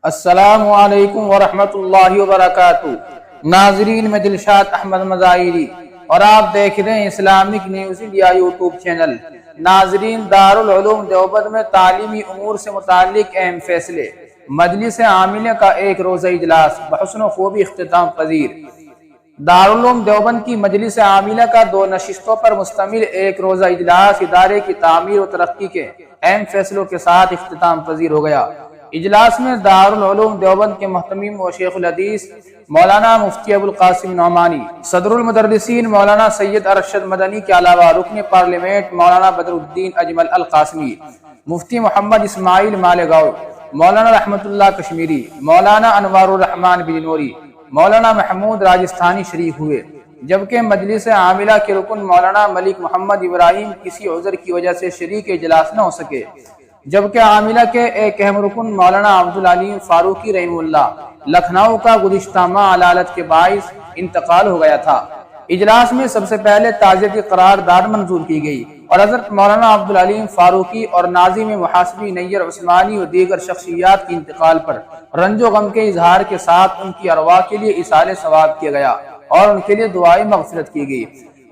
السلام علیکم ورحمۃ اللہ وبرکاتہ۔ ناظرین، میں دلشاد احمد مظاہری اور آپ دیکھ رہے ہیں Islamic news India YouTube channel. ناظرین، دارالعلوم دیوبند میں تعلیمی امور سے متعلق اہم فیصلے۔ مجلس عاملہ کا ایک روزہ اجلاس بحسن و خوبی اختتام پذیر۔ دارالعلوم دیوبند کی مجلس عاملہ کا 2 نشستوں پر مشتمل ایک روزہ اجلاس ادارے کی تعمیر و ترقی کے اہم فیصلوں کے ساتھ اختتام پذیر ہو گیا۔ اجلاس میں دارالعلوم دیوبند کے محتمم و شیخ الحدیث مولانا مفتی ابوالقاسم نعمانی، صدر المدرسین مولانا سید ارشد مدنی کے علاوہ رکن پارلیمنٹ مولانا بدر الدین اجمل القاسمی، مفتی محمد اسماعیل مالیگاؤ، مولانا رحمت اللہ کشمیری، مولانا انوار الرحمن بجنوری، مولانا محمود راجستھانی شریک ہوئے، جبکہ مجلس عاملہ کے رکن مولانا ملک محمد ابراہیم کسی عذر کی وجہ سے شریک اجلاس نہ ہو سکے، جبکہ عاملہ کے ایک اہم رکن مولانا عبدالعلیم فاروقی رحمہ اللہ لکھنؤ کا گزشتہ ماہ علالت کے باعث انتقال ہو گیا تھا۔ اجلاس میں سب سے پہلے تعزیتی قرارداد منظور کی گئی اور حضرت مولانا عبدالعلیم فاروقی اور ناظم محاسبی نیر عثمانی و دیگر شخصیات کے انتقال پر رنج و غم کے اظہار کے ساتھ ان کی ارواح کے لیے ایصال ثواب کیا گیا اور ان کے لیے دعائے مغفرت کی گئی۔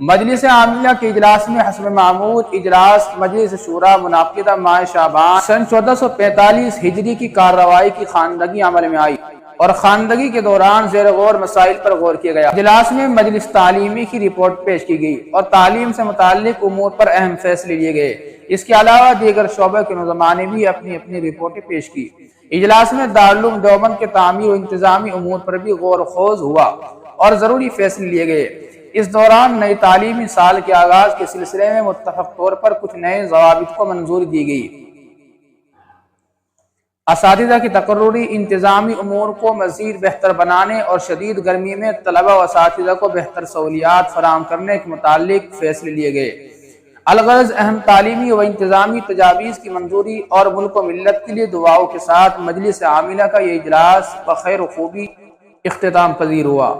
مجلس عاملہ کے اجلاس میں حسب معمول اجلاس مجلس شورا منعقدہ ماہ شعبان سن 1445 ہجری کی کارروائی کی خواندگی عمل میں آئی اور خواندگی کے دوران زیر غور مسائل پر غور کیا گیا۔ اجلاس میں مجلس تعلیمی کی رپورٹ پیش کی گئی اور تعلیم سے متعلق امور پر اہم فیصلے لیے گئے۔ اس کے علاوہ دیگر شعبہ کے نظماء نے بھی اپنی اپنی رپورٹیں پیش کی۔ اجلاس میں دارالعلوم دیوبند کے تعمیر و انتظامی امور پر بھی غور و خوض ہوا اور ضروری فیصلے لیے گئے۔ اس دوران نئے تعلیمی سال کے آغاز کے سلسلے میں متفق طور پر کچھ نئے ضوابط کو منظوری دی گئی۔ اساتذہ کی تقرری انتظامی امور کو مزید بہتر بنانے اور شدید گرمی میں طلبہ و اساتذہ کو بہتر سہولیات فراہم کرنے کے متعلق فیصلے لیے گئے۔ الغرض اہم تعلیمی و انتظامی تجاویز کی منظوری اور ملک و ملت کے لیے دعاؤں کے ساتھ مجلس عاملہ کا یہ اجلاس بخیر و خوبی اختتام پذیر ہوا۔